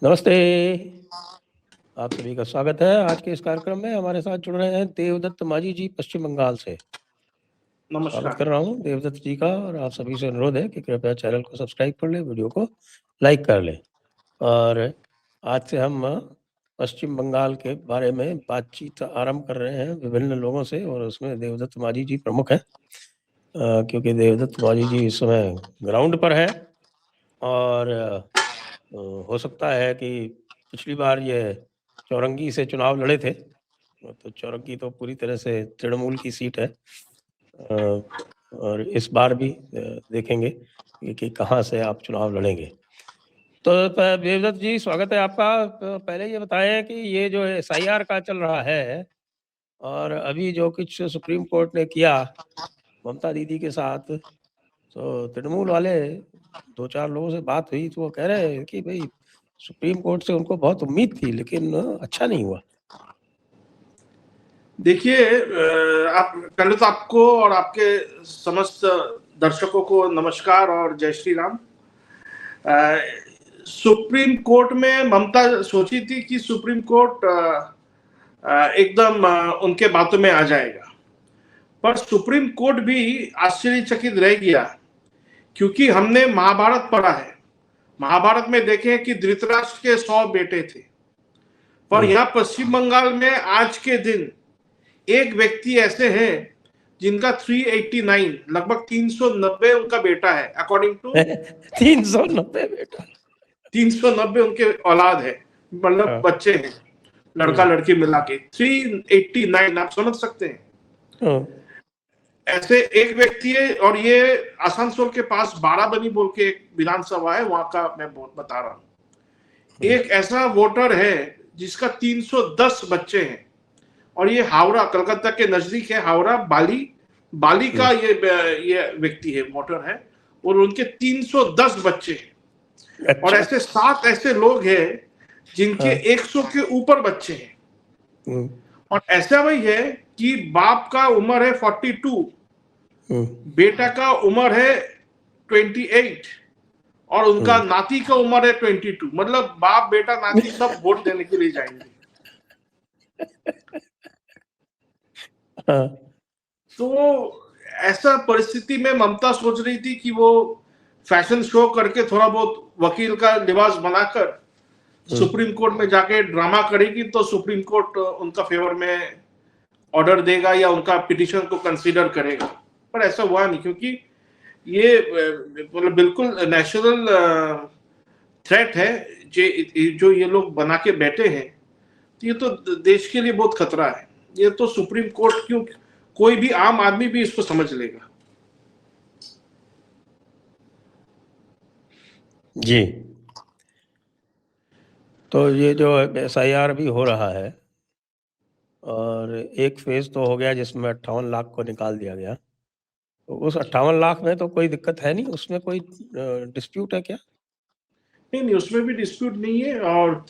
नमस्ते। आप सभी का स्वागत है आज के इस कार्यक्रम में। हमारे साथ जुड़ रहे हैं देवदत्त माझी जी पश्चिम बंगाल से। स्वागत कर रहा हूँ देवदत्त जी का, और आप सभी से अनुरोध है कि कृपया चैनल को सब्सक्राइब कर लें, वीडियो को लाइक कर लें। और आज से हम पश्चिम बंगाल के बारे में बातचीत आरंभ कर रहे हैं विभिन्न लोगों से, और उसमें देवदत्त माझी जी प्रमुख हैं, क्योंकि देवदत्त माझी जी इस समय ग्राउंड पर है। और हो सकता है कि पिछली बार ये चौरंगी से चुनाव लड़े थे, तो चौरंगी तो पूरी तरह से तृणमूल की सीट है। और इस बार भी देखेंगे कि कहाँ से आप चुनाव लड़ेंगे। तो देवदत्त जी, स्वागत है आपका। पहले ये बताएं कि ये जो SIR का चल रहा है, और अभी जो कुछ सुप्रीम कोर्ट ने किया ममता दीदी के साथ, तो तृणमूल वाले 2-4 लोगों से बात हुई तो वो कह रहे हैं कि भाई सुप्रीम कोर्ट से उनको बहुत उम्मीद थी, लेकिन अच्छा नहीं हुआ। देखिए, आप पहले तो आपको और आपके समस्त दर्शकों को नमस्कार और जय श्री राम। सुप्रीम कोर्ट में ममता सोची थी कि सुप्रीम कोर्ट एकदम उनके बातों में आ जाएगा, पर सुप्रीम कोर्ट भी आश्चर्यचकित रह गया, क्योंकि हमने महाभारत पढ़ा है। महाभारत में देखें कि धृतराष्ट्र के 100 बेटे थे, पर यहाँ पश्चिम बंगाल में आज के दिन एक व्यक्ति ऐसे हैं जिनका 389 लगभग 390 उनका बेटा है, अकॉर्डिंग टू 390 बेटा, 390 उनके औलाद है, मतलब बच्चे हैं, लड़का लड़की मिला के 389। आप समझ सकते हैं। ऐसे एक व्यक्ति है, और ये आसनसोल के पास बाराबनी बोल के एक विधानसभा है, वहां का मैं बता रहा हूं। एक ऐसा वोटर है जिसका 310 बच्चे हैं, और ये हावड़ा, कलकत्ता के नजदीक है हावड़ा, बाली का ये व्यक्ति है, वोटर है, और उनके 310 बच्चे हैं। अच्छा। और ऐसे 7 ऐसे लोग हैं जिनके 100 के ऊपर बच्चे हैं। और ऐसा वही है कि बाप का उम्र है 42, बेटा का उम्र है 28, और उनका नाती का उम्र है 22। मतलब बाप बेटा नाती सब वोट देने के लिए जाएंगे। तो ऐसा परिस्थिति में ममता सोच रही थी कि वो फैशन शो करके थोड़ा बहुत वकील का लिबास बनाकर सुप्रीम कोर्ट में जाके ड्रामा करेगी, तो सुप्रीम कोर्ट उनका फेवर में ऑर्डर देगा या उनका पिटीशन को कंसीडर करेगा। पर ऐसा हुआ नहीं, क्योंकि ये मतलब बिल्कुल नेशनल थ्रेट है जो ये लोग बना के बैठे हैं। ये तो देश के लिए बहुत खतरा है। ये तो सुप्रीम कोर्ट क्यों, कोई भी आम आदमी भी इसको समझ लेगा। जी, तो ये जो SIR भी हो रहा है, और एक फेज तो हो गया जिसमें 58 लाख को निकाल दिया गया, तो उस 58 लाख में तो कोई दिक्कत है नहीं, उसमें कोई डिस्प्यूट है क्या? नहीं, उसमें भी डिस्प्यूट नहीं है, और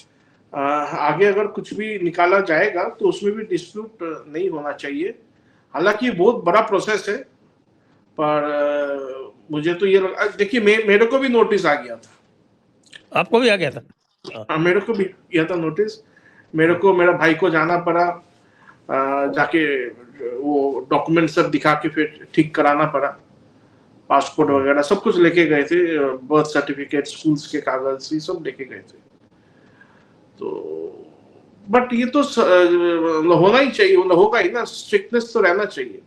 आगे अगर कुछ भी निकाला जाएगा तो उसमें भी डिस्प्यूट नहीं होना चाहिए। हालांकि बहुत बड़ा प्रोसेस है, पर मुझे तो ये लगा, देखिए मेरे को भी नोटिस आ गया था। आपको भी आ गया था? हाँ, मेरे को भी किया था नोटिस। मेरे को, मेरा भाई को जाना पड़ा, जाके वो डॉक्यूमेंट सब दिखा के फिर ठीक कराना पड़ा। पासपोर्ट वगैरह सब कुछ लेके गए थे, बर्थ सर्टिफिकेट, स्कूल्स के कागज, ये सब लेके गए थे। तो बट ये तो होना ही चाहिए, होगा ही ना, स्ट्रिक्टनेस तो रहना चाहिए।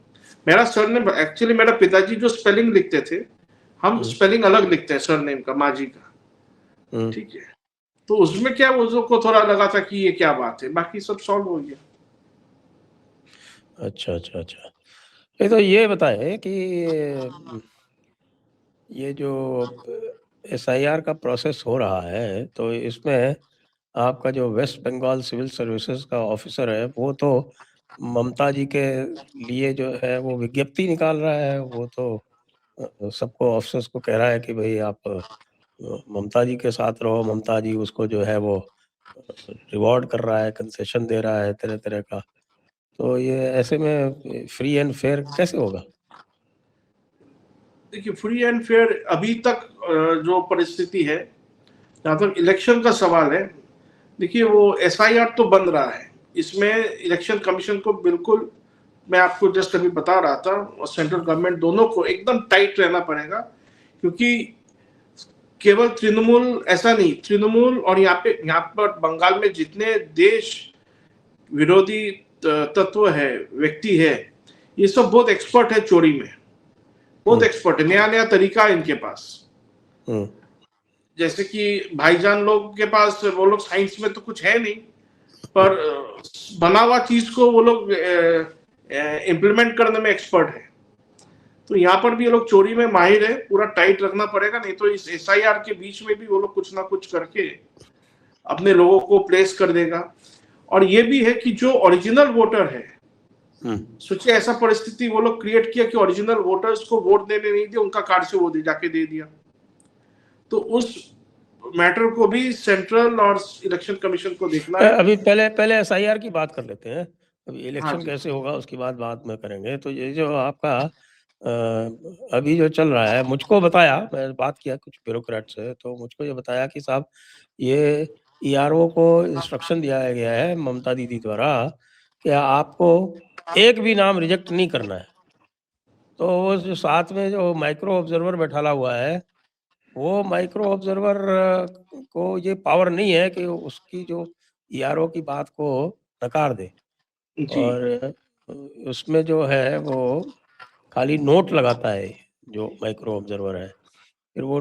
मेरा सरनेम एक्चुअली, मेरा पिताजी जो स्पेलिंग लिखते थे, हम स्पेलिंग अलग लिखते हैं सरनेम का, माझी का, ठीक है। तो उसमें क्या वो को थोड़ा लगा था कि ये क्या बात है, बाकी सब सॉल्व हो गया। अच्छा। तो ये बताएं कि ये जो SIR का प्रोसेस हो रहा है, तो इसमें आपका जो वेस्ट बंगाल सिविल सर्विसेज का ऑफिसर है, वो तो ममता जी के लिए जो है वो विज्ञप्ति निकाल रहा है। वो तो सबको ऑफिसर्स को कह रहा है कि भाई आप ममता जी के साथ रहो। ममता जी उसको जो है वो रिवॉर्ड कर रहा है, कंसेशन दे रहा है तरह तरह का। तो ये ऐसे में फ्री एंड फेयर कैसे होगा? देखिए, फ्री एंड फेयर अभी तक जो परिस्थिति है जहाँ तक इलेक्शन का सवाल है, देखिए वो SIR तो बन रहा है, इसमें इलेक्शन कमीशन को बिल्कुल, मैं आपको जस्ट अभी बता रहा था, और सेंट्रल गवर्नमेंट दोनों को एकदम टाइट रहना पड़ेगा, क्योंकि केवल तृणमूल ऐसा नहीं, तृणमूल और यहाँ पर बंगाल में जितने देश विरोधी तत्व है, व्यक्ति है, ये सब बहुत एक्सपर्ट है चोरी में, बहुत एक्सपर्ट है, नया नया तरीका है इनके पास। जैसे कि भाईजान लोग के पास, वो लोग साइंस में तो कुछ है नहीं, पर बना हुआ चीज को वो लोग इम्प्लीमेंट करने में एक्सपर्ट है। तो यहाँ पर भी ये लोग चोरी में माहिर है, पूरा टाइट रखना पड़ेगा, नहीं तो इस SIR के बीच में भी वो लोग कुछ ना कुछ करके अपने लोगों को प्लेस कर देगा। और ये भी है कि जो ओरिजिनल वोटर है, सोचिए ऐसा परिस्थिति वो लोग क्रिएट किया कि ओरिजिनल वोटर्स को वोट देने नहीं दिया, उनका कार्ड से वो जाके दे दिया। तो उस मैटर को भी सेंट्रल और इलेक्शन कमीशन को देखना है। अभी पहले SIR की बात कर लेते हैं, अभी इलेक्शन कैसे होगा उसकी बात में करेंगे। तो ये जो आपका अभी जो चल रहा है, मुझको बताया, मैं बात किया कुछ ब्यूरोक्रेट से, तो मुझको ये बताया कि साहब ये ERO को इंस्ट्रक्शन दिया गया है ममता दीदी द्वारा कि आपको एक भी नाम रिजेक्ट नहीं करना है। तो वो जो साथ में जो माइक्रो ऑब्जर्वर बैठाला हुआ है, वो माइक्रो ऑब्जर्वर को ये पावर नहीं है कि उसकी जो ERO की बात को नकार दे, और उसमें जो है वो खाली नोट लगाता है जो माइक्रो ऑब्जर्वर है, फिर वो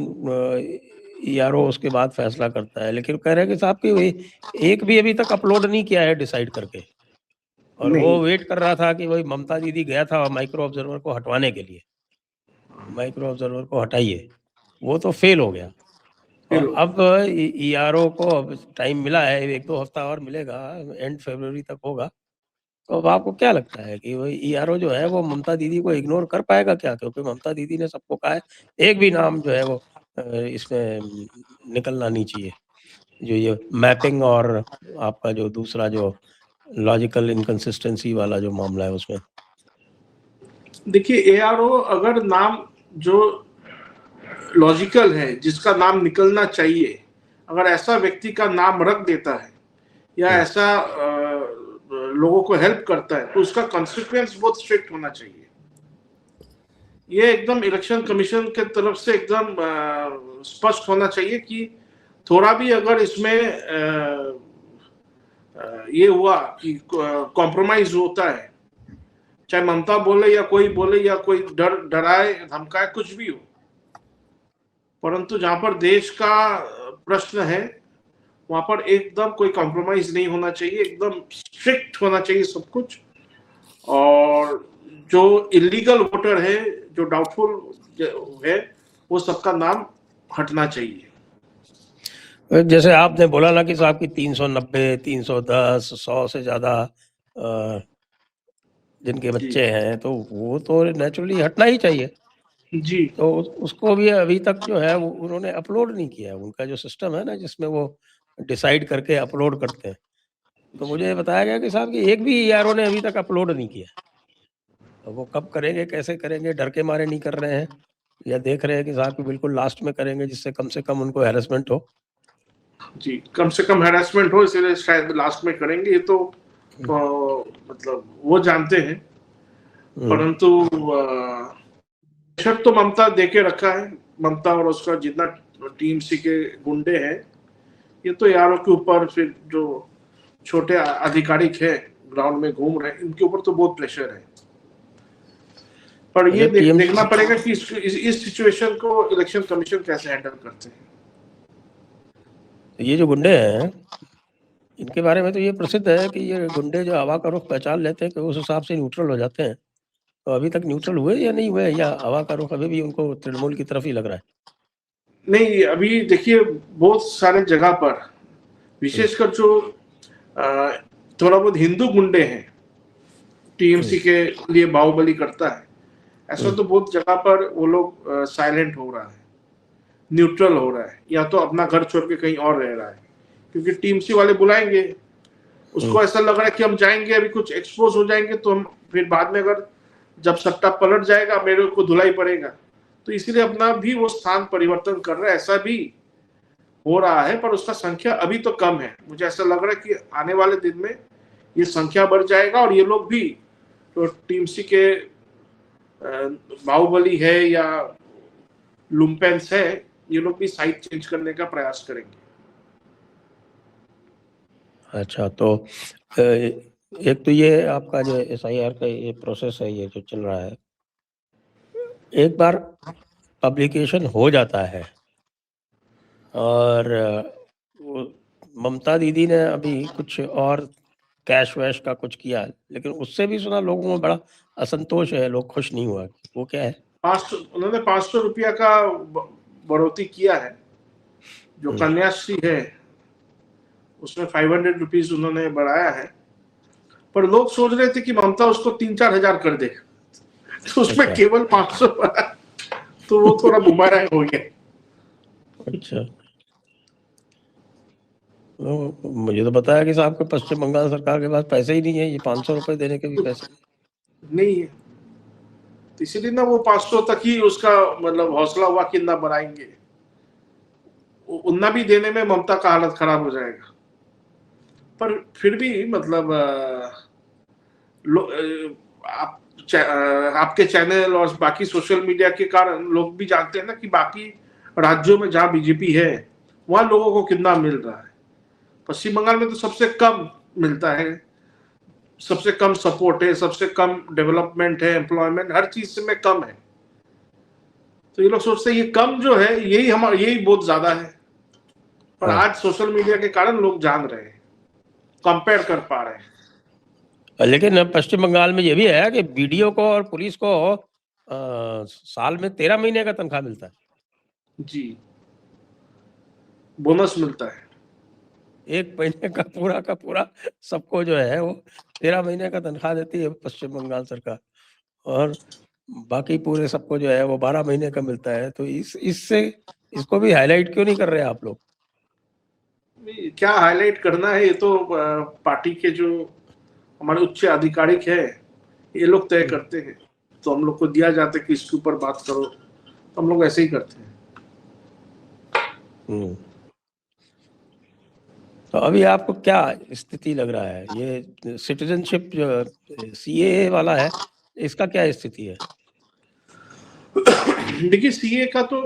ERO उसके बाद फैसला करता है। लेकिन कह रहे हैं कि साहब कि एक भी अभी तक अपलोड नहीं किया है डिसाइड करके, और वो वेट कर रहा था कि वही ममता दीदी गया था माइक्रो ऑब्जर्वर को हटवाने के लिए, माइक्रो ऑब्जर्वर को हटाइए, वो तो फेल हो गया। और अब ERO को अब टाइम मिला है, 1-2 हफ्ता और मिलेगा, एंड फरवरी तक होगा। तो अब आपको क्या लगता है कि वही ERO जो है वो ममता दीदी को इग्नोर कर पाएगा क्या? क्योंकि ममता दीदी ने सबको कहा है एक भी नाम जो है वो इसमें निकलना नहीं चाहिए, जो ये मैपिंग और आपका जो दूसरा जो लॉजिकल इनकंसिस्टेंसी वाला जो मामला है उसमें। देखिए ARO अगर नाम जो लॉजिकल है, जिसका नाम निकलना चाहिए, अगर ऐसा व्यक्ति का नाम रख देता है या ऐसा लोगों को हेल्प करता है, तो उसका कॉन्सिक्वेंस बहुत स्ट्रिक्ट होना चाहिए। ये एकदम इलेक्शन कमीशन के तरफ से एकदम स्पष्ट होना चाहिए कि थोड़ा भी अगर इसमें ये हुआ कि कॉम्प्रोमाइज होता है, चाहे ममता बोले या कोई डराए धमकाए, कुछ भी हो, परंतु जहां पर देश का प्रश्न है वहां पर एकदम कोई कॉम्प्रोमाइज नहीं होना चाहिए, एकदम स्ट्रिक्ट होना चाहिए सब कुछ। और जो इलीगल वोटर है, जो डाउटफुल है, वो सबका नाम हटना चाहिए। जैसे आपने बोला ना कि साहब की 390, 310, 100 से ज्यादा जिनके बच्चे हैं, तो वो तो नेचुरली हटना ही चाहिए जी। तो उसको भी अभी तक जो है वो उन्होंने अपलोड नहीं किया है। उनका जो सिस्टम है ना जिसमें वो डिसाइड करके अपलोड करते हैं, तो मुझे बताया गया कि साहब कि एक भी ERO ने अभी तक अपलोड नहीं किया। तो वो कब करेंगे, कैसे करेंगे, डर के मारे नहीं कर रहे हैं या देख रहे हैं कि साहब कि बिल्कुल लास्ट में करेंगे जिससे कम से कम उनको हैरेसमेंट हो? जी, कम से कम हैरेसमेंट हो, इसलिए शायद लास्ट में करेंगे। ये तो मतलब वो जानते हैं, परंतु प्रेशर तो ममता देके रखा है। ममता और उसका जितना TMC के गुंडे हैं, ये तो ERO के ऊपर, फिर जो छोटे अधिकारिक है ग्राउंड में घूम रहे हैं, इनके ऊपर तो बहुत प्रेशर है। पर ये देखना पड़ेगा कि इस सिचुएशन को इलेक्शन कमीशन कैसे हैंडल करते हैं। ये जो गुंडे हैं, इनके बारे में तो ये प्रसिद्ध है कि ये गुंडे जो हवा का रुख पहचान लेते हैं कि उस हिसाब से न्यूट्रल हो जाते हैं। तो अभी तक न्यूट्रल हुए या नहीं हुए, या हवा का रुख अभी भी उनको तृणमूल की तरफ ही लग रहा है? नहीं, अभी देखिए बहुत सारे जगह पर, विशेषकर जो थोड़ा बहुत हिंदू गुंडे हैं, TMC के लिए बाहुबली करता है, ऐसा तो बहुत जगह पर वो लोग साइलेंट हो रहा है, न्यूट्रल हो रहा है, या तो अपना घर छोड़ के कहीं और रह रहा है, क्योंकि TMC वाले बुलाएंगे, उसको ऐसा लग रहा है कि हम जाएंगे अभी कुछ एक्सपोज हो जाएंगे, तो हम फिर बाद में अगर जब सट्टा पलट जाएगा मेरे को धुलाई पड़ेगा, तो इसीलिए अपना भी वो स्थान परिवर्तन कर रहा है। ऐसा भी हो रहा है, पर उसका संख्या अभी तो कम है। मुझे ऐसा लग रहा है कि आने वाले दिन में ये संख्या बढ़ जाएगा और ये लोग भी, तो टीएमसी के बाहुबली है या लुम्पेंस है, ये लोग भी साइड चेंज करने का प्रयास करेंगे। अच्छा, तो एक तो ये आपका जो SIR का ये प्रोसेस है, ये जो चल रहा है, एक बार पब्लिकेशन हो जाता है और ममता दीदी ने अभी कुछ और कैश वैश का कुछ किया, लेकिन उससे भी सुना लोगों में बड़ा असंतोष है, लोग खुश नहीं हुआ। वो क्या है? उन्होंने 500 रुपया का बढ़ोतरी किया है। जो कन्याश्री है उसमें 500 रुपीज उन्होंने बढ़ाया है, पर लोग सोच रहे थे कि ममता उसको 3-4 हजार कर दे, तो उसमें अच्छा। केवल 500 बढ़ा, तो वो थोड़ा बुमरांग हो गया। अच्छा, मुझे तो बताया कि साहब के पश्चिम बंगाल सरकार के पास पैसे ही नहीं है, ये 500 रुपए देने के भी पैसे नहीं है, तो इसीलिए ना वो 500 तक ही उसका मतलब हौसला हुआ कि ना बढ़ाएंगे। उतना भी देने में ममता का हालत खराब हो जाएगा। पर फिर भी मतलब आप आपके चैनल और बाकी सोशल मीडिया के कारण लोग भी जानते हैं ना कि बाकी राज्यों में जहां बीजेपी है वहां लोगों को कितना मिल रहा है। पश्चिम बंगाल में तो सबसे कम मिलता है, सबसे कम सपोर्ट है, सबसे कम डेवलपमेंट है, एम्प्लॉयमेंट हर चीज में कम है। तो ये लोग सोचते हैं ये कम जो है यही बहुत ज्यादा है, पर आज सोशल मीडिया के कारण लोग जान रहे हैं, कंपेयर कर पा रहे हैं। लेकिन पश्चिम बंगाल में ये भी है कि बीडीओ को और पुलिस को साल में 13 महीने का तनख्वाह मिलता है। जी, बोनस मिलता है। 1 महीने का पूरा सबको जो है वो 13 महीने का तनख्वाह देती है पश्चिम बंगाल सरकार, और बाकी पूरे सबको जो है वो 12 महीने का मिलता है। तो इससे इसको भी हाईलाइट क्यों नहीं कर रहे आप लोग? क्या हाईलाइट करना है, ये तो पार्टी के जो हमारे उच्च आधिकारिक है ये लोग तय करते हैं। तो हम लोग को दिया जाता है कि इसके ऊपर बात करो, तो हम लोग ऐसे ही करते हैं। तो अभी आपको क्या स्थिति लग रहा है, ये सिटीजनशिप जो CAA वाला है, इसका क्या स्थिति है? देखिए, सीए का तो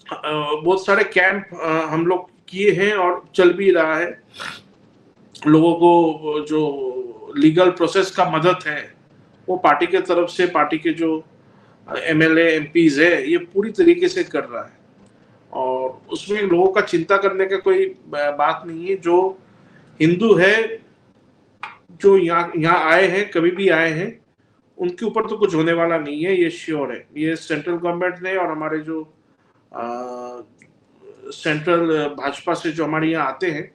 बहुत सारे कैंप हम लोग किए हैं और चल भी रहा है। लोगों को जो लीगल प्रोसेस का मदद है वो पार्टी के तरफ से, पार्टी के जो MLA MPs है ये पूरी तरीके से कर रहा है, और उसमें लोगों का चिंता करने का कोई बात नहीं है। जो हिंदू है, जो यहाँ आए हैं, कभी भी आए हैं, उनके ऊपर तो कुछ होने वाला नहीं है, ये श्योर है। ये सेंट्रल गवर्नमेंट ने और हमारे जो सेंट्रल भाजपा से जो हमारे यहाँ आते हैं,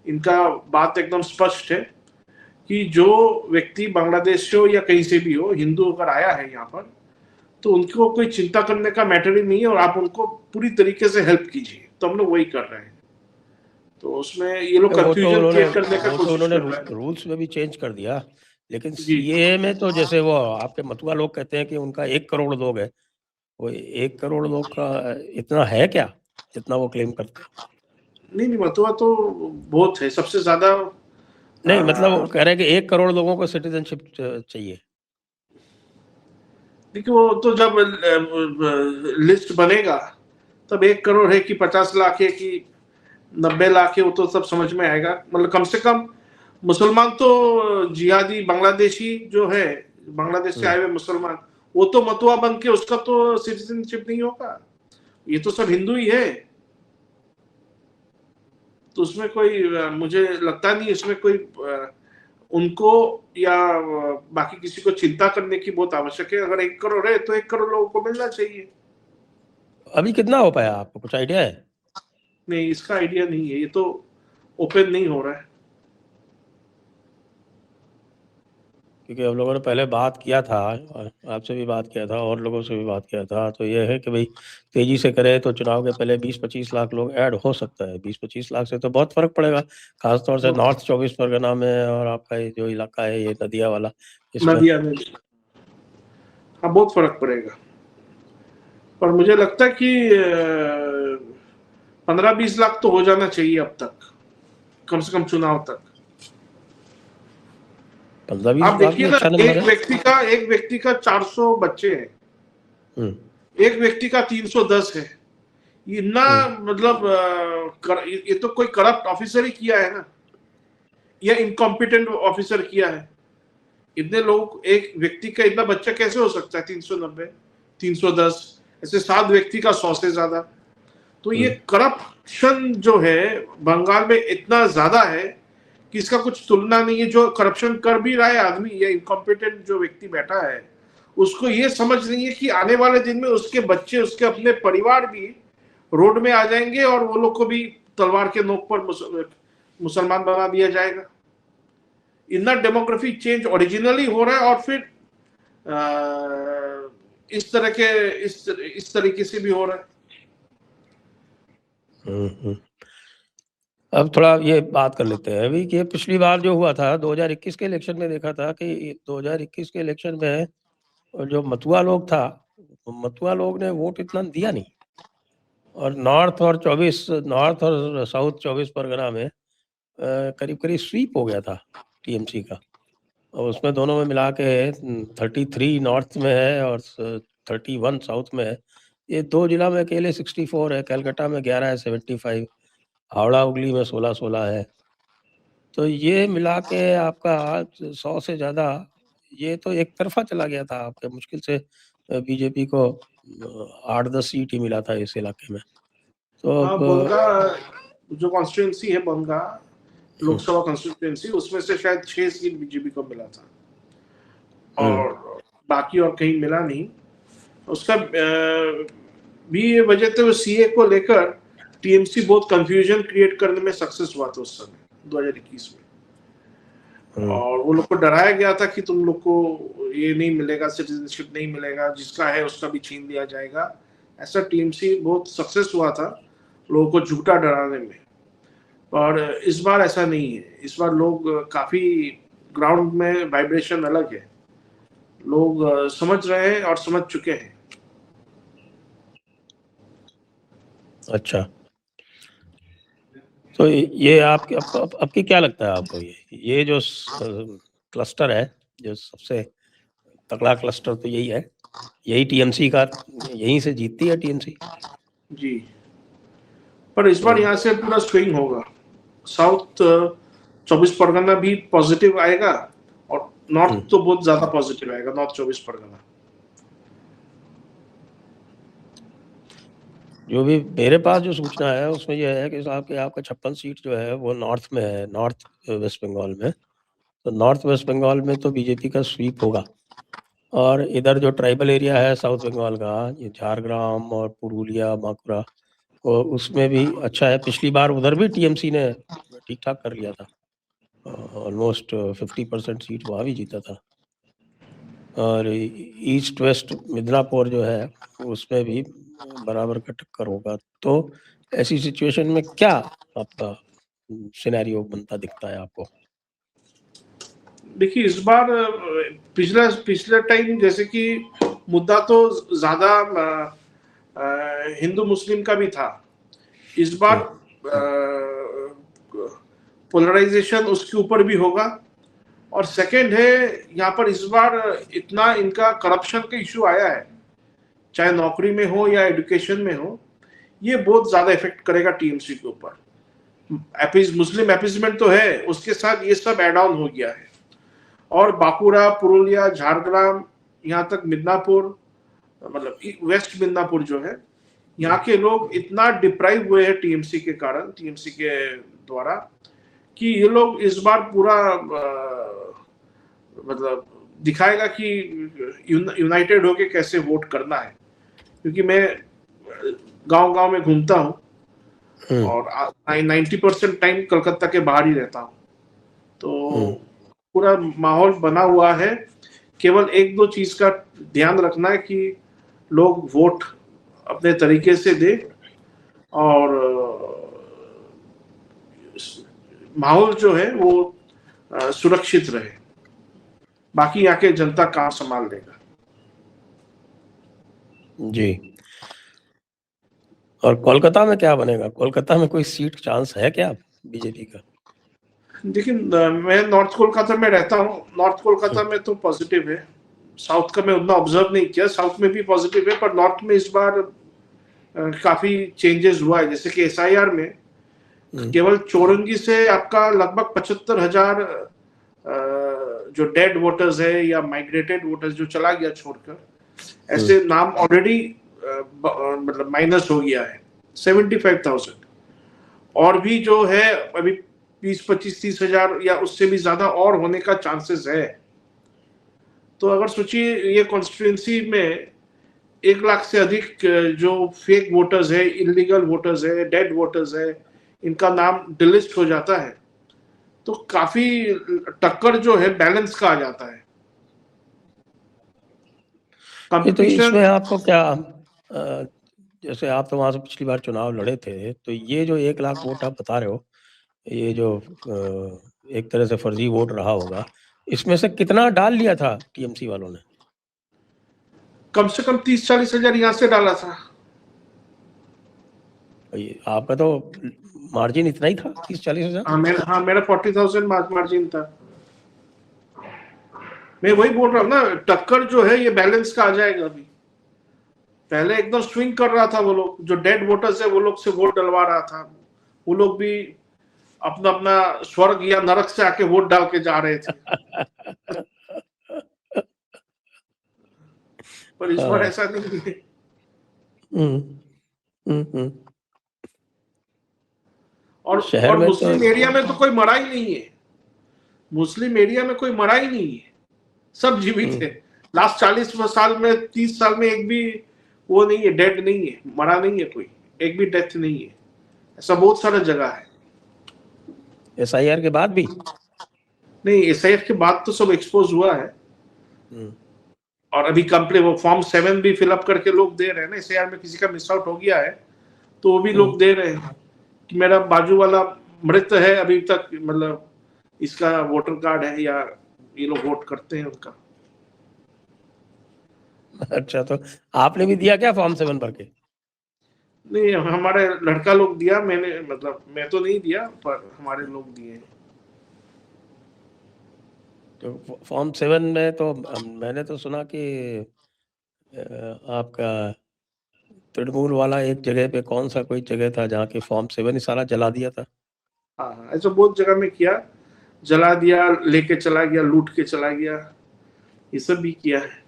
इनका बात एकदम स्पष्ट है कि जो व्यक्ति बांग्लादेश से हो या कहीं से भी हो, हिंदू अगर आया है यहाँ पर, तो उनको कोई चिंता करने का मैटर ही नहीं है, और आप उनको पूरी तरीके से हेल्प कीजिए। तो हम लोग वही कर रहे हैं। तो उसमें ये लोग कंफ्यूजन क्रिएट करने का कोशिश कर रहे हैं। रूल्स में भी चेंज कर दिया, लेकिन CAA में तो जैसे वो आपके मतुआ लोग कहते हैं कि उनका 1 करोड़ लोग है, वो 1 करोड़ लोग का इतना है क्या जितना वो क्लेम करते हैं? नहीं, मतुआ तो बहुत है, सबसे ज्यादा। नहीं, मतलब वो कह रहे हैं कि 1 करोड़ लोगों को सिटीजनशिप चाहिए। देखिए, वो तो जब लिस्ट बनेगा तब 1 करोड़ है कि 50 लाख है कि 90 लाख है, वो तो सब समझ में आएगा। मतलब कम से कम मुसलमान तो, जिहादी बांग्लादेशी जो है, बांग्लादेश से आए हुए मुसलमान, वो तो मतुआ बन के उसका तो सिटीजनशिप नहीं होगा। ये तो सब हिंदू ही है, तो उसमें कोई मुझे लगता नहीं इसमें कोई उनको या बाकी किसी को चिंता करने की बहुत आवश्यक है। अगर 1 करोड़ है तो 1 करोड़ लोगों को मिलना चाहिए। अभी कितना हो पाया, आपको कुछ आइडिया है? नहीं, इसका आइडिया नहीं है, ये तो ओपन नहीं हो रहा है। क्योंकि हम लोगों ने पहले बात किया था, आपसे भी बात किया था और लोगों से भी बात किया था, तो ये है कि भाई तेजी से करें तो चुनाव के पहले 20-25 लाख लोग ऐड हो सकता है। 20-25 लाख से तो बहुत फर्क पड़ेगा, खासतौर से नॉर्थ 24 परगना में, और आपका ये जो इलाका है ये नदिया वाला, इसमें नदिया में हाँ बहुत फर्क पड़ेगा। पर मुझे लगता है कि 15-20 लाख तो हो जाना चाहिए अब तक, कम से कम चुनाव तक। 15-20 आप लाख भी देखिए ना, अच्छा नंबर एक व्यक्ति का 400 बच्चे हैं, एक व्यक्ति का 310 है। इतना मतलब ये तो कोई करप्ट ऑफिसर ही किया है ना, या इनकॉम्पिटेंट ऑफिसर किया है। इतने लोग, एक व्यक्ति का इतना बच्चा कैसे हो सकता है? 390, 310, ऐसे 7 व्यक्ति का 100 से ज्यादा। तो ये करप्शन जो है बंगाल में इतना ज्यादा है कि इसका कुछ तुलना नहीं है। जो करप्शन कर भी रहा है आदमी, या इनकॉम्पिटेंट जो व्यक्ति बैठा है, उसको ये समझ नहीं है कि आने वाले दिन में उसके बच्चे, उसके अपने परिवार भी रोड में आ जाएंगे और वो लोग को भी तलवार के नोक पर मुसलमान बना दिया जाएगा। इतना डेमोग्राफिक चेंज ओरिजिनली हो रहा है, और फिर इस तरह के इस तरीके से भी हो रहा है। अब थोड़ा ये बात कर लेते हैं अभी कि पिछली बार जो हुआ था 2021 के इलेक्शन में, देखा था कि 2021 के इलेक्शन में जो मथुआ लोग था, मथुआ लोग ने वोट इतना दिया नहीं, और नॉर्थ और साउथ 24 परगना में करीब करीब स्वीप हो गया था टीएमसी का। और उसमें दोनों में मिला के 33 नॉर्थ में है और 31 साउथ में है। ये 2 जिला में अकेले 64 है, कलकत्ता में 11 है, 75, हावड़ा हुगली में 16 है। तो ये मिला के आपका 100 से ज़्यादा, ये तो एक तरफा चला गया था आपके। मुश्किल से बीजेपी को 8-10 सीट ही मिला था इस इलाके में। तो बंगा जो कॉन्स्टिट्यूएंसी है, बंगा लोकसभा कॉन्स्टिट्यूएंसी, उसमें से शायद 6 सीट बीजेपी को मिला था, और बाकी और कहीं मिला नहीं। उसका भी ये वजह तो सीए को लेकर टीएमसी बहुत कंफ्यूजन क्रिएट करने में सक्सेस हुआ था उस समय 2021 में। और वो लोग को डराया गया था कि तुम लोग को ये नहीं मिलेगा, सिटीजनशिप नहीं मिलेगा, जिसका है उसका भी छीन लिया जाएगा। ऐसा टीएमसी बहुत सक्सेस हुआ था लोगों को झूठा डराने में। और इस बार ऐसा नहीं है। इस बार लोग काफी, ग्राउंड में वाइब्रेशन अलग है, लोग समझ रहे हैं और समझ चुके हैं। अच्छा, तो ये आपकी क्या लगता है आपको, ये जो क्लस्टर है, जो सबसे तगड़ा क्लस्टर तो यही है, यही टीएमसी का, यहीं से जीतती है टीएमसी जी। पर इस बार यहाँ से पूरा स्विंग होगा। साउथ 24 परगना भी पॉजिटिव आएगा, और नॉर्थ तो बहुत ज्यादा पॉजिटिव आएगा, नॉर्थ 24 परगना। जो भी मेरे पास जो सूचना है उसमें यह है कि साहब कि आपका 56 सीट जो है वो नॉर्थ में है, नॉर्थ वेस्ट बंगाल में। तो नॉर्थ वेस्ट बंगाल में तो बीजेपी का स्वीप होगा। और इधर जो ट्राइबल एरिया है साउथ बंगाल का, ये झारग्राम और पुरुलिया, बांकुड़ा, तो उसमें भी अच्छा है। पिछली बार उधर भी टीएमसी ने ठीक ठाक कर लिया था, ऑलमोस्ट 50% सीट वहाँ भी जीता था। और ईस्ट वेस्ट मिदनापुर जो है उसमें भी बराबर का टक्कर होगा। तो ऐसी सिचुएशन में क्या आपका सिनेरियो बनता दिखता है आपको? देखिए, इस बार पिछला टाइम जैसे कि मुद्दा तो ज्यादा हिंदू मुस्लिम का भी था। इस बार पोलराइजेशन उसके ऊपर भी होगा। और सेकंड है, यहाँ पर इस बार इतना इनका करप्शन का इशू आया है, चाहे नौकरी में हो या एजुकेशन में हो, ये बहुत ज्यादा इफेक्ट करेगा टीएमसी के ऊपर। मुस्लिम एपिसमेंट तो है, उसके साथ ये सब एड ऑन हो गया है। और बांकुड़ा, पुरुलिया, झारग्राम, यहाँ तक मिदनापुर, मतलब वेस्ट मिदनापुर जो है, यहाँ के लोग इतना डिप्राइव हुए हैं टीएमसी के कारण, टीएमसी के द्वारा, कि ये लोग इस बार पूरा मतलब दिखाएगा कि यूनाइटेड होके कैसे वोट करना है। क्योंकि मैं गांव-गांव में घूमता हूँ और 90% टाइम कलकत्ता के बाहर ही रहता हूँ। तो पूरा माहौल बना हुआ है। केवल 1-2 चीज का ध्यान रखना है कि लोग वोट अपने तरीके से दे, और माहौल जो है वो सुरक्षित रहे। बाकी यहाँ के जनता काम संभाल लेगा। जी। और कोलकाता में क्या बनेगा? कोलकाता में कोई सीट चांस है क्या बीजेपी का? देखिए, मैं नॉर्थ कोलकाता में रहता हूँ। नॉर्थ कोलकाता में तो पॉजिटिव है। साउथ का मैं उतना ऑब्जर्व नहीं किया, साउथ में भी पॉजिटिव है, पर नॉर्थ में इस बार काफी चेंजेस हुआ है। जैसे कि एसआईआर में केवल चौरंगी से आपका लगभग 75,000 जो डेड वोटर्स है या माइग्रेटेड वोटर्स जो चला गया छोड़कर, ऐसे नाम ऑलरेडी मतलब माइनस हो गया है 75,000। और भी जो है अभी 20-25-30,000 या उससे भी ज्यादा और होने का चांसेस है। तो अगर सोचिए ये कॉन्स्टिट्यूएंसी में 1 लाख से अधिक जो फेक वोटर्स है, इलीगल वोटर्स है, डेड वोटर्स है, इनका नाम डिलिस्ट हो जाता है, तो काफी टक्कर जो है बैलेंस का आ जाता है। तो इसमें आपको क्या, जैसे आप तो वहां से पिछली बार चुनाव लड़े थे, तो ये जो 1 लाख वोट आप बता रहे हो, ये जो एक तरह से फर्जी वोट रहा होगा, इसमें से कितना डाल लिया था टीएमसी वालों ने? कम से कम 30-40 हजार यहाँ से डाला था। आपका तो मार्जिन इतना ही था, 30-40 हजार? हाँ, मेरा 40,000 मार्जिन था। मैं वही बोल रहा हूँ ना, टक्कर जो है ये बैलेंस का आ जाएगा। अभी पहले एकदम स्विंग कर रहा था वो लोग, जो डेड वोटर्स है वो लोग से वोट डलवा रहा था। वो लोग भी अपना अपना स्वर्ग या नरक से आके वोट डाल के जा रहे थे। पर इस बार ऐसा नहीं है। और मुस्लिम एरिया में तो कोई मरा ही नहीं है। मुस्लिम एरिया में कोई मरा ही नहीं है, सब जीवित है। लास्ट 40 साल में, 30 साल में एक भी वो नहीं है, डेड नहीं है, मरा नहीं है कोई, एक भी डेथ नहीं है। ऐसा बहुत सारा जगह है। एसआईआर के बाद भी नहीं, एसआईआर के बाद तो सब एक्सपोज हुआ है। और अभी कंप्लीट वो फॉर्म 7 भी फिलअप करके लोग दे रहे हैं ना। एसआईआर में किसी का मिस आउट हो गया है तो वो भी लोग दे रहे हैं कि मेरा बाजू वाला मृत है अभी तक, मतलब इसका वोटर कार्ड है, या ये लोग वोट करते हैं उनका। अच्छा, तो आपने भी दिया क्या फॉर्म 7 भर के? नहीं, हमारे लड़का लोग दिया, मैंने मतलब मैं तो नहीं दिया, पर हमारे लोग दिए। तो फॉर्म 7 में तो मैंने तो सुना कि आपका तृणमूल वाला एक जगह पे, कौन सा कोई जगह था जहाँ के फॉर्म 7 ही सारा जला दिया था। हाँ, ऐसा बहुत जगह में किया, जला दिया, लेके चला गया, लूट के चला गया, ये सब भी किया है।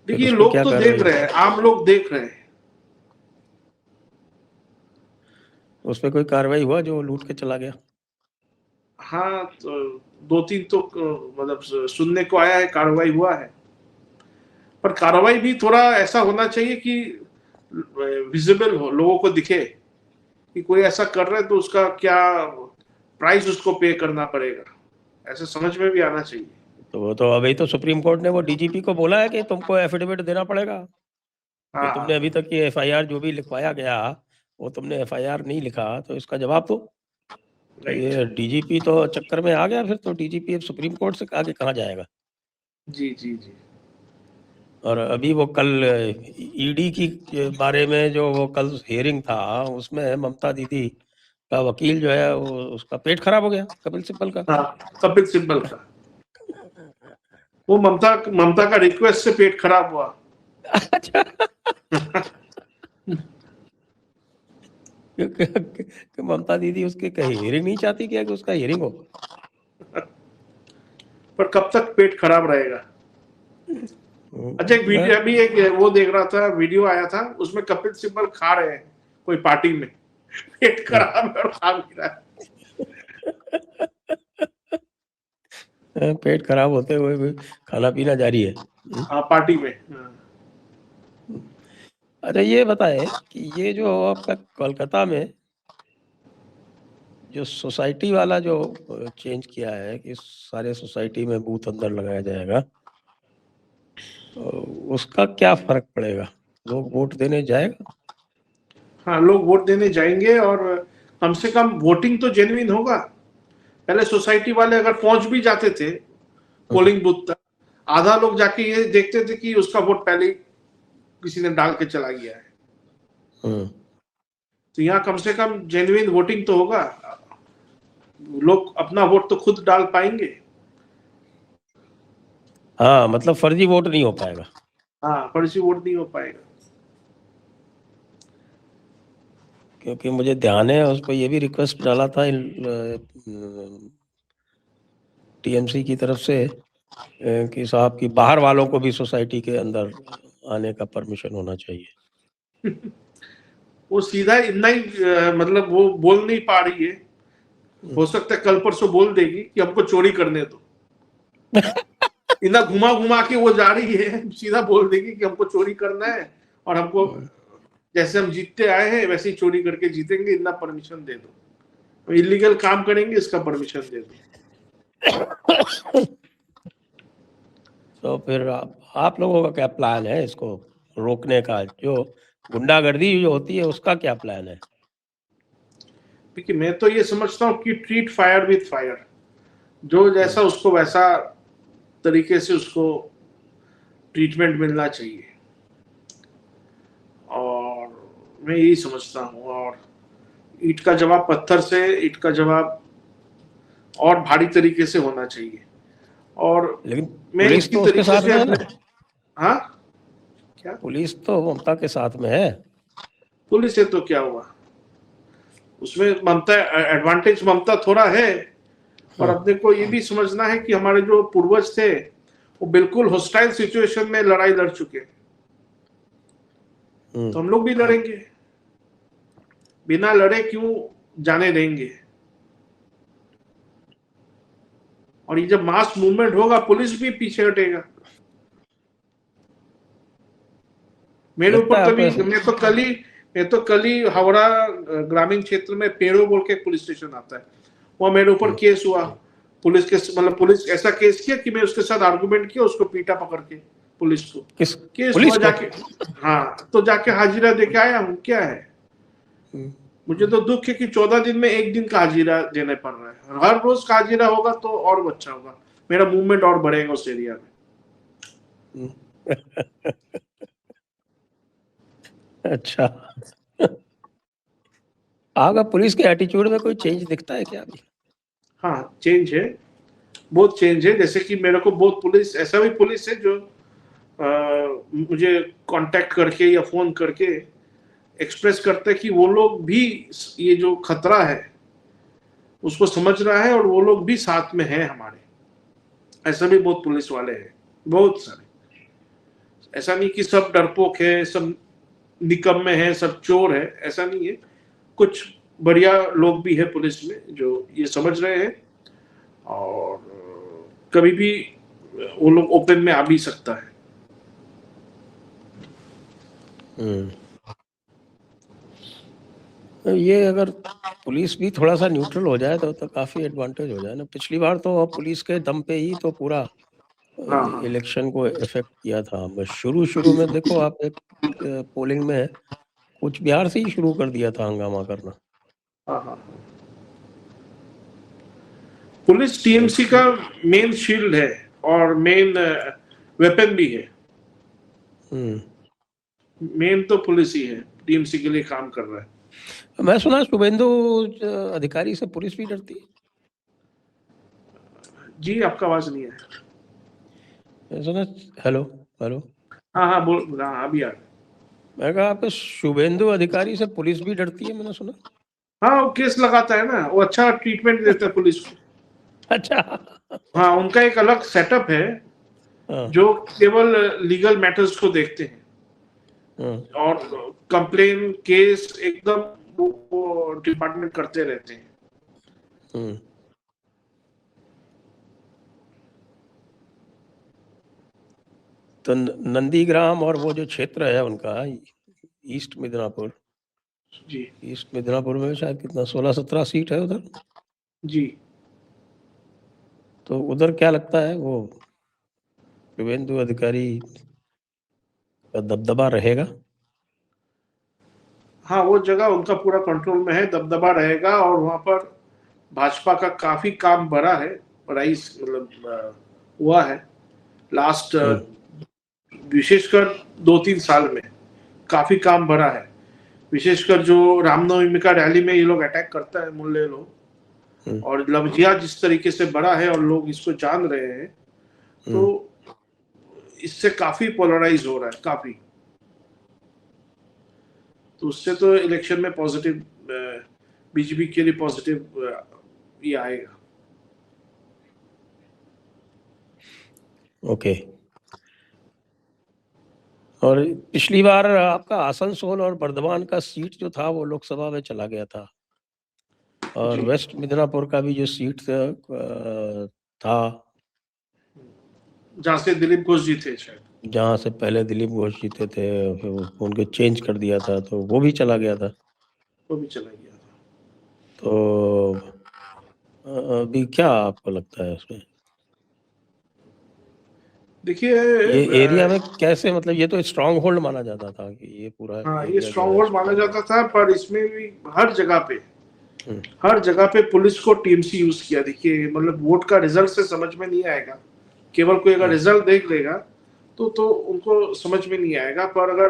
देखिए, लोग तो देख रहे हैं, आम लोग देख रहे हैं। उस पर कोई कार्रवाई हुआ जो लूट के चला गया? हाँ, तो 2-3 तो मतलब सुनने को आया है, कार्रवाई हुआ है। पर कार्रवाई भी थोड़ा ऐसा होना चाहिए कि विजिबल हो, लोगों को दिखे कि कोई ऐसा कर रहा है तो उसका क्या प्राइस उसको पे करना पड़ेगा, ऐसे समझ में भी आना चाहिए। तो वो तो अभी तो सुप्रीम कोर्ट ने वो डीजीपी को बोला है कि तुमको एफिडेविट देना पड़ेगा। कि तुमने अभी तक ये एफआईआर जो भी लिखवाया गया वो तुमने एफआईआर नहीं लिखा, तो इसका जवाब दो। तो ये डीजीपी तो चक्कर में आ गया फिर। तो डीजीपी अब सुप्रीम कोर्ट से आगे कहाँ जाएगा? जी जी जी। और अभी वो कल ईडी की बारे में जो वो कल हियरिंग था, उसमें ममता दीदी का वकील जो है वो, उसका पेट खराब हो गया, कपिल सिब्बल का। हाँ, कपिल सिब्बल का। वो ममता का रिक्वेस्ट से पेट खराब हुआ। अच्छा। ममता दीदी उसके कहीं हियरिंग नहीं चाहती क्या कि उसका हियरिंग हो? पर कब तक पेट खराब रहेगा? अच्छा, एक वीडियो अभी एक वो देख रहा था, वीडियो आया था, उसमें कपिल सिब्बल खा रहे हैं कोई पार्टी में, पेट खराब है और खा भी रहा है। पेट खराब होते हुए भी खाना पीना जारी है। हाँ, पार्टी में। अच्छा, ये बताए कि ये जो आपका कोलकाता में जो सोसाइटी वाला जो चेंज किया है कि सारे सोसाइटी में बूथ अंदर लगाया जाएगा, तो उसका क्या फर्क पड़ेगा? लोग वोट देने जाएगा? हाँ, लोग वोट देने जाएंगे और कम से कम वोटिंग तो जेन्युइन होगा। पहले सोसाइटी वाले अगर पहुंच भी जाते थे पोलिंग बूथ तक, आधा लोग जाके ये देखते थे कि उसका वोट पहले किसी ने डाल के चला गया है। तो यहाँ कम से कम जेन्युइन वोटिंग तो होगा, लोग अपना वोट तो खुद डाल पाएंगे। हाँ, मतलब फर्जी वोट नहीं हो पाएगा। हाँ, फर्जी वोट नहीं हो पाएगा। क्योंकि मुझे ध्यान है उस पर ये भी रिक्वेस्ट डाला था टीएमसी की तरफ से कि साहब की बाहर वालों को भी सोसाइटी के अंदर आने का परमिशन होना चाहिए। वो सीधा इतना ही मतलब वो बोल नहीं पा रही है, हो सकता है कल परसों बोल देगी कि हमको चोरी करने दो। इतना घुमा घुमा के वो जा रही है, सीधा बोल देगी कि हमको चोरी करना है और हमको जैसे हम जीतते आए हैं वैसे ही चोरी करके जीतेंगे, इतना परमिशन दे दो, इलीगल काम करेंगे इसका परमिशन दे दो। तो फिर आप लोगों का क्या प्लान है इसको रोकने का? जो गुंडागर्दी जो होती है उसका क्या प्लान है? देखिए, मैं तो ये समझता हूँ कि ट्रीट फायर विथ फायर, जो जैसा उसको वैसा तरीके से उसको ट्रीटमेंट मिलना चाहिए, और मैं यही समझता हूँ। और ईंट का जवाब पत्थर से, ईंट का जवाब और भारी तरीके से होना चाहिए। और लेकिन मैं पुलिस इसकी तो उसके तरीके साथ से में है अपने, ना? हाँ क्या? पुलिस तो ममता के साथ में है। पुलिस है तो क्या हुआ, उसमें ममता एडवांटेज ममता थोड़ा है। और अपने को ये भी समझना है कि हमारे जो पूर्वज थे वो बिल्कुल हॉस्टाइल सिचुएशन में लड़ाई लड़ चुके, तो हम लोग भी लड़ेंगे, बिना लड़े क्यों जाने देंगे। और ये जब मास मूवमेंट होगा पुलिस भी पीछे हटेगा। मेरे लगता ऊपर है कभी, आपको? मैं तो कल ही हावड़ा ग्रामीण क्षेत्र में पेरो बोल के पुलिस स्टेशन आता है, वहां मेरे ऊपर केस हुआ। पुलिस के मतलब पुलिस ऐसा केस किया कि मैं उसके साथ आर्गुमेंट किया, उसको पीटा पकड़ के, पुलिस को किस केस हुआ पुलिस को? जाके। हाँ, तो जाके हाजिरा देके आया हूँ, क्या है। मुझे तो दुख है कि 14 दिन में एक दिन का हाजिरा देने पड़ रहा है। हर रोज का हाजिरा होगा तो और अच्छा होगा, मेरा मूवमेंट और बढ़ेगा उस एरिया में। अच्छा। आपका पुलिस के एटीट्यूड में कोई चेंज दिखता है क्या अभी? हाँ, चेंज है, बहुत चेंज है। जैसे कि मेरे को बहुत पुलिस, ऐसा भी पुलिस है जो मुझे कांटेक्ट करके या फोन करके एक्सप्रेस करते हैं कि वो लोग भी ये जो खतरा है उसको समझ रहा है और वो लोग भी साथ में हैं हमारे। ऐसा भी बहुत पुलिस वाले हैं, बहुत सारे। ऐसा नहीं कि सब डरपोक है, सब निकम्मे हैं, सब चोर है, ऐसा नहीं है। कुछ बढ़िया लोग भी है पुलिस में जो ये समझ रहे हैं, और कभी भी वो लोग ओपन में आ भी सकता है। ये अगर पुलिस भी थोड़ा सा न्यूट्रल हो जाए तो काफी एडवांटेज हो जाए ना। पिछली बार तो पुलिस के दम पे ही तो पूरा इलेक्शन को इफेक्ट किया था। बस शुरू में देखो आप, एक पोलिंग में कुछ बिहार से ही शुरू कर दिया था हंगामा करना। पुलिस टीएमसी का मेन शील्ड है और मेन वेपन भी है। मेन तो पुलिस ही है, टीएमसी के लिए काम कर रहा है। मैं सुना शुभेंदु अधिकारी से पुलिस भी डरती है। जी, आपका आवाज नहीं है। मैं सुना। Hello hello. हाँ बोल, हाँ अभी आ रहा। मैं कहा आपके शुभेंदु अधिकारी से पुलिस भी डरती है, मैंने सुना। हाँ, वो केस लगाता है ना, वो अच्छा ट्रीटमेंट देता है पुलिस को। अच्छा। हाँ, उनका एक अलग सेटअप है जो केवल लीगल मैटर्स को देखते हैं, और कंप्लेन केस एकदम वो डिपार्टमेंट करते रहते हैं। तो नंदीग्राम और वो जो क्षेत्र है उनका ईस्ट मिदनापुर, जी, ईस्ट मिदनापुर में शायद कितना 16-17 सीट है उधर। जी, तो उधर क्या लगता है वो शुभेंदु अधिकारी का दबदबा रहेगा? हाँ, वो जगह उनका पूरा कंट्रोल में है, दबदबा रहेगा। और वहां पर भाजपा का काफी काम बढ़ा है, राइस मतलब हुआ है लास्ट विशेषकर 2-3 साल में काफी काम बढ़ा है। विशेषकर जो रामनवमी का रैली में ये लोग अटैक करता है मुल्ले लोग, और लफ्जिया जिस तरीके से बड़ा है और लोग इसको जान रहे हैं, तो इससे काफी पोलराइज हो रहा है काफी। तो उससे तो इलेक्शन में पॉजिटिव, बीजेपी के लिए पॉजिटिव ये आएगा। ओके। और पिछली बार आपका आसनसोल और बर्धमान का सीट जो था वो लोकसभा में चला गया था, और वेस्ट मिदनापुर का भी जो सीट था जहाँ से दिलीप घोष जी थे, शायद जहाँ से पहले दिलीप घोष जीते थे, फिर उनके चेंज कर दिया था, तो वो भी चला गया था। वो भी चला गया था। तो अभी क्या आपको लगता है उसमें? देखिए ये एरिया में कैसे, मतलब ये तो स्ट्रांग होल्ड माना जाता था कि ये पूरा ये स्ट्रांग होल्ड माना जाता था, पर इसमें भी हर जगह पे पुलिस को टीएमसी यूज किया। देखिए मतलब वोट का रिजल्ट से समझ में नहीं आएगा, केवल कोई अगर रिजल्ट देख लेगा तो उनको समझ में नहीं आएगा, पर अगर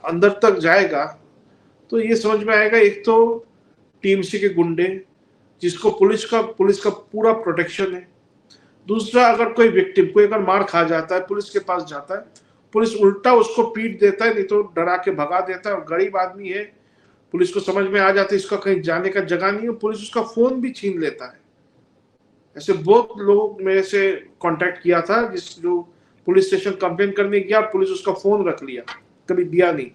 अंदर तक जाएगा तो ये समझ में आएगा। एक तो टीएमसी के गुंडे जिसको पुलिस का पूरा प्रोटेक्शन है। दूसरा, अगर कोई विक्टिम कोई अगर मार खा जाता है, पुलिस के पास जाता है, पुलिस उल्टा उसको पीट देता है, नहीं तो डरा के भगा देता है। और गरीब आदमी है, पुलिस को समझ में आ जाता है इसका कहीं जाने का जगह नहीं है, पुलिस उसका फोन भी छीन लेता है। ऐसे बहुत लोग मेरे से कांटेक्ट किया था जो पुलिस स्टेशन कंप्लेन करने गया, पुलिस उसका फोन रख लिया, कभी दिया नहीं।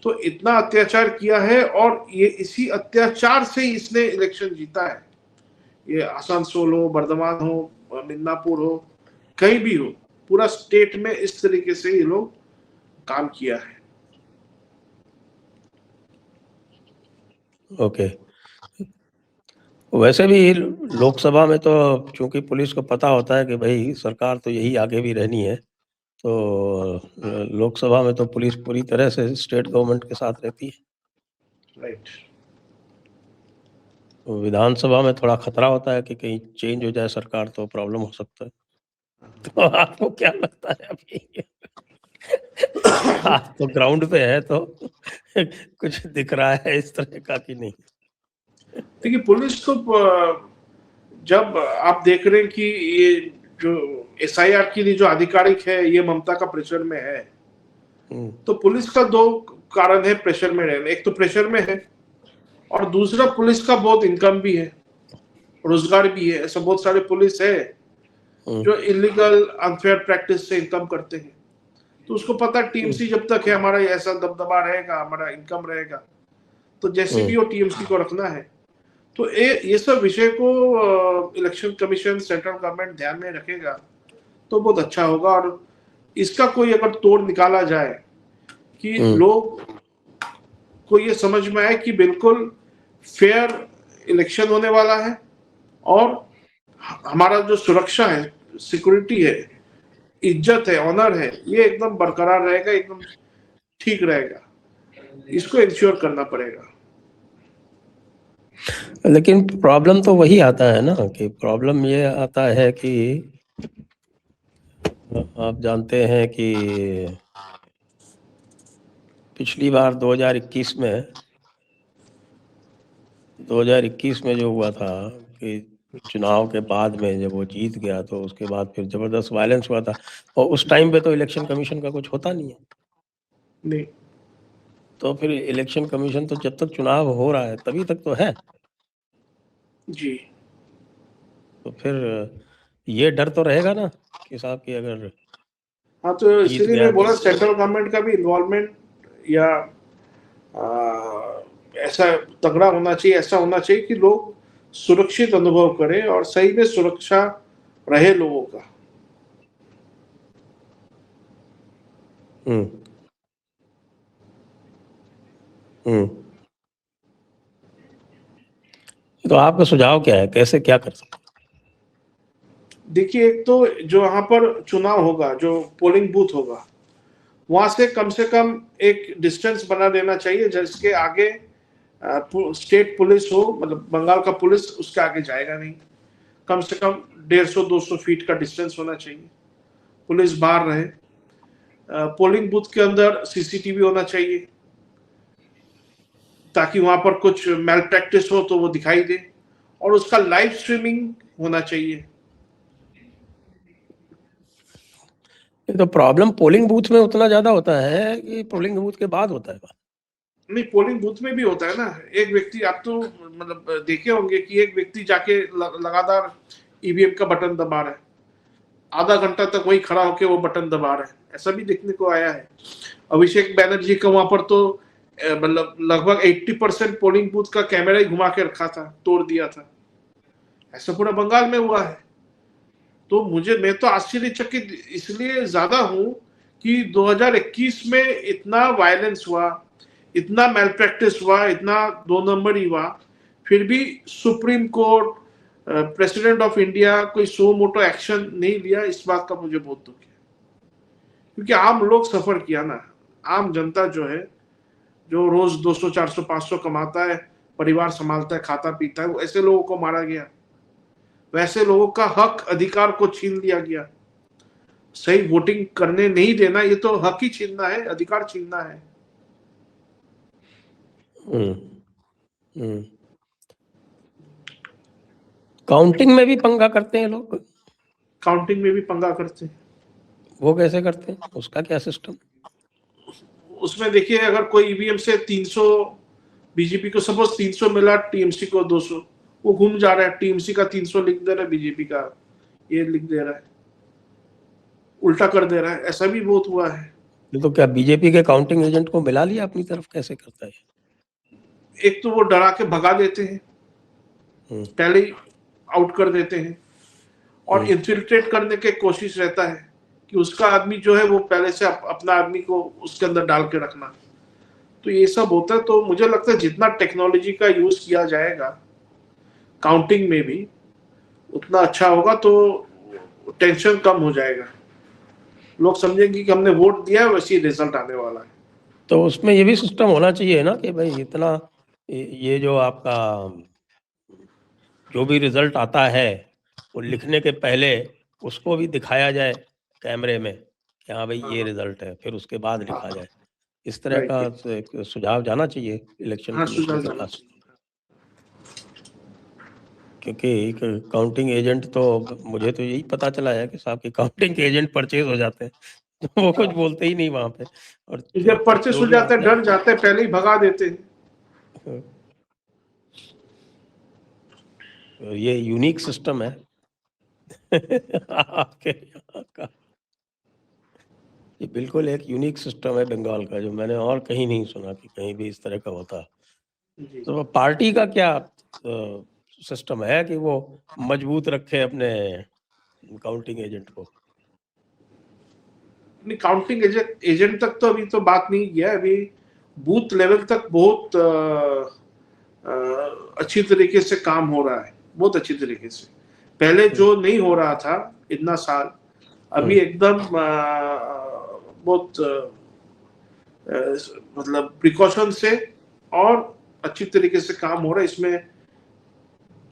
तो इतना अत्याचार किया है, और ये इसी अत्याचार से ही इसने इलेक्शन जीता है। ये आसनसोल हो, बर्धमान हो, मिदनापुर हो, कहीं भी हो, पूरा स्टेट में इस तरीके से ये लोग काम किया है। ओके। वैसे भी लोकसभा में तो चूंकि पुलिस को पता होता है कि भाई सरकार तो यही आगे भी रहनी है, तो लोकसभा में तो पुलिस पूरी तरह से स्टेट गवर्नमेंट के साथ रहती है। राइट। विधानसभा में थोड़ा खतरा होता है कि कहीं चेंज हो जाए सरकार तो प्रॉब्लम हो सकता है। तो आपको क्या लगता है अभी? आप तो ग्राउंड पे है, तो कुछ दिख रहा है इस तरह का कि नहीं? देखिए पुलिस तो जब आप देख रहे हैं कि ये जो एसआईआर के लिए जो आधिकारिक है ये ममता का प्रेशर में है, तो पुलिस का दो कारण है प्रेशर में रहने। एक तो प्रेशर में है, और दूसरा पुलिस का बहुत इनकम भी है, रोजगार भी है। ऐसा बहुत सारे पुलिस है जो इलीगल अनफेयर प्रैक्टिस से इनकम करते हैं। तो उसको पता टीएमसी जब तक है हमारा ऐसा दबदबा रहेगा, हमारा इनकम रहेगा, तो जैसे भी वो टीएमसी को रखना है। तो ये सब विषय को इलेक्शन कमीशन, सेंट्रल गवर्नमेंट ध्यान में रखेगा तो बहुत अच्छा होगा। और इसका कोई अगर तोड़ निकाला जाए कि लोग को ये समझ में आए कि बिल्कुल फेयर इलेक्शन होने वाला है, और हमारा जो सुरक्षा है, सिक्योरिटी है, इज्जत है, ऑनर है, ये एकदम बरकरार रहेगा, एकदम ठीक रहेगा, इसको इंश्योर करना पड़ेगा। लेकिन प्रॉब्लम तो वही आता है ना, कि प्रॉब्लम ये आता है कि आप जानते हैं कि पिछली बार 2021 में जो हुआ था कि चुनाव के बाद में जब वो जीत गया, तो उसके बाद फिर जबरदस्त वायलेंस हुआ था, और उस टाइम पे तो इलेक्शन कमीशन का कुछ होता नहीं है। नहीं, तो फिर इलेक्शन कमीशन तो जब तक चुनाव हो रहा है तभी तक तो है जी। तो फिर ये डर तो रहेगा ना कि साहब की अगर हाँ, तो इसलिए मैं बोला सेंट्रल गवर्नमेंट का भी इन्वॉल्वमेंट या ऐसा तगड़ा होना चाहिए, ऐसा होना चाहिए कि लोग सुरक्षित अनुभव करें और सही में सुरक्षा रहे लोगों का। तो आपका सुझाव क्या है, कैसे क्या कर सकते? देखिए, एक तो जो वहां पर चुनाव होगा, जो पोलिंग बूथ होगा, वहां से कम एक डिस्टेंस बना देना चाहिए, जिसके आगे स्टेट पुलिस हो, मतलब बंगाल का पुलिस उसके आगे जाएगा नहीं। कम से कम 150-200 फीट का डिस्टेंस होना चाहिए, पुलिस बाहर रहे। पोलिंग बूथ के अंदर सीसीटीवी होना चाहिए, ताकि वहां पर कुछ मैल प्रैक्टिस हो तो वो दिखाई दे, और उसका लाइव स्ट्रीमिंग होना चाहिए। तो प्रॉब्लम पोलिंग बूथ में उतना ज्यादा होता है कि पोलिंग बूथ के बाद होता है? नहीं, पोलिंग बूथ में भी होता है ना। एक व्यक्ति, आप तो मतलब देखे होंगे कि एक व्यक्ति जाके लगातार ईवीएम का बटन दबा रहा है, आधा घंटा तक वही खड़ा होकर वो बटन दबा रहा है, ऐसा भी देखने को आया है। अभिषेक बैनर्जी का वहां पर तो मतलब लगभग 80% पोलिंग बूथ का कैमरा ही घुमा के रखा था, तोड़ दिया था। ऐसा पूरा बंगाल में हुआ है। तो मैं तो आश्चर्यचकित इसलिए ज्यादा हूं कि 2021 में इतना वायलेंस हुआ, इतना मैल प्रैक्टिस हुआ, इतना 2 नंबर ही हुआ, फिर भी supreme court, president of India कोई सो मोटो एक्शन नहीं लिया। इस बात का मुझे बहुत दुख है, क्योंकि आम लोग सफर किया ना। आम जनता जो है, जो रोज 200 400 500 कमाता है, परिवार संभालता है, खाता पीता है, ऐसे लोगों को मारा गया, वैसे लोगों का हक अधिकार को छीन लिया गया। सही वोटिंग करने नहीं देना, ये तो हक ही छीनना है, अधिकार छीनना है। काउंटिंग में भी पंगा करते हैं लोग? काउंटिंग में भी पंगा करते हैं। वो कैसे करते हैं, उसका क्या सिस्टम? उसमें देखिए, अगर कोई ईवीएम से 300 बीजेपी को सपोज 300 मिला, टीएमसी को 200, वो घूम जा रहा है, टीएमसी का 300 लिख दे रहा है, बीजेपी का ये लिख दे रहा है, उल्टा कर दे रहा है। ऐसा भी बहुत हुआ है। तो क्या बीजेपी के काउंटिंग एजेंट को मिला लिया अपनी तरफ? कैसे करता है? एक तो वो डरा के भगा देते हैं, पहले ही आउट कर देते हैं, और इन्फिल्ट्रेट करने की कोशिश रहता है कि उसका आदमी जो है वो पहले से अपना आदमी को उसके अंदर डाल के रखना। तो ये सब होता है। तो मुझे लगता है जितना टेक्नोलॉजी का यूज किया जाएगा काउंटिंग में भी, उतना अच्छा होगा, तो टेंशन कम हो जाएगा। लोग समझेंगे कि हमने वोट दिया है, वैसे ही रिजल्ट आने वाला है। तो उसमें ये भी सिस्टम होना चाहिए ना कि भाई इतना, ये जो आपका जो भी रिजल्ट आता है वो लिखने के पहले उसको भी दिखाया जाए कैमरे में कि हाँ भाई ये रिजल्ट है, फिर उसके बाद लिखा जाए। इस तरह का एक सुझाव जाना चाहिए इलेक्शन कमीशन के पास, क्योंकि काउंटिंग एजेंट तो, मुझे तो यही पता चला है कि साहब के काउंटिंग एजेंट परचेज हो जाते हैं, तो वो कुछ बोलते ही नहीं वहां पे, और जब परचेस हो जाते हैं, डर जाते हैं, पहले ही भगा देते हैं। ये यूनिक सिस्टम है आपके यहाँ का। ये बिल्कुल एक यूनिक सिस्टम है बंगाल का, जो मैंने और कहीं नहीं सुना कि कहीं भी इस तरह का होता। तो पार्टी का क्या सिस्टम है कि वो मजबूत रखे अपने काउंटिंग एजेंट को? नहीं, काउंटिंग एजेंट तक तो अभी तो बात नहीं किया है। अभी बूथ लेवल तक बहुत अच्छी तरीके से काम हो रहा है, बहुत अच्छी तरीके से। पहले जो नहीं हो रहा था इतना साल, अभी एकदम बहुत मतलब प्रिकॉशन से और अच्छी तरीके से काम हो रहा है इसमें।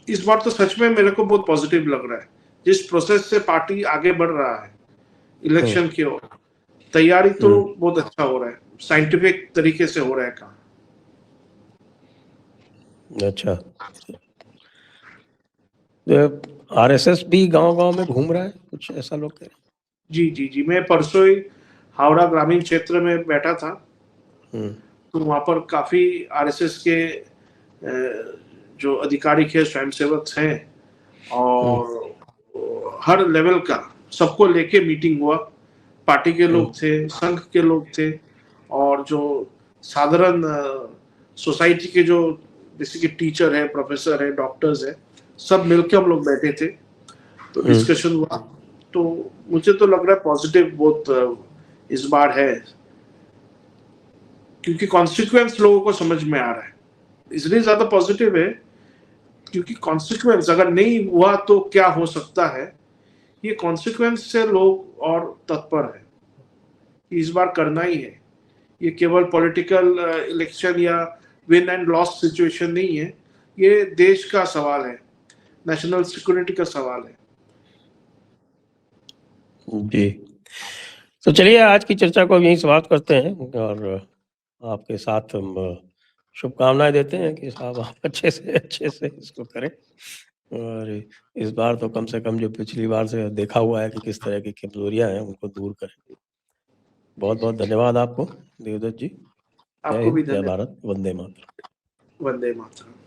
इस बार तो सच में मेरे को बहुत पॉजिटिव लग रहा है, जिस प्रोसेस से पार्टी आगे बढ़ रहा है इलेक्शन की ओर। तैयारी तो बहुत अच्छा हो रहा है, साइंटिफिक तरीके से हो रहा है काम। अच्छा, आरएसएस भी गांव-गांव में घूम रहा है, कुछ ऐसा लोग कह रहे हैं? जी जी जी, मैं परसों ही हावड़ा ग्रामीण क्षेत्र में बैठा था, तो वहां पर काफी आरएसएस के जो अधिकारी है, स्वयंसेवक हैं, और हर लेवल का सबको लेके मीटिंग हुआ। पार्टी के लोग थे, संघ के लोग थे, और जो साधारण सोसाइटी के जो बेसिकली टीचर है, प्रोफेसर है, डॉक्टर्स है, सब मिलके हम लोग बैठे थे, तो डिस्कशन हुआ। तो मुझे तो लग रहा है पॉजिटिव बहुत इस बार है, क्योंकि कॉन्सिक्वेंस लोगों को समझ में आ रहा है। इसलिए ज्यादा पॉजिटिव है क्योंकि कॉन्सिक्वेंस अगर नहीं हुआ तो क्या हो सकता है, ये कॉन्सिक्वेंस से लोग और तत्पर है कि इस बार करना ही है। ये केवल पॉलिटिकल इलेक्शन या विन एंड लॉस सिचुएशन नहीं है, ये देश का सवाल है, नेशनल सिक्योरिटी का सवाल है। जी, तो चलिए आज की चर्चा को यहीं समाप्त करते हैं, और आपके साथ हम शुभकामनाएं देते हैं कि साहब आप अच्छे से इसको करें, और इस बार तो कम से कम जो पिछली बार से देखा हुआ है कि किस तरह की कमजोरियां हैं उनको दूर करें। बहुत बहुत धन्यवाद आपको देवदत्त जी। आपको भी जय भारत, वंदे मातरम। वंदे मातरम।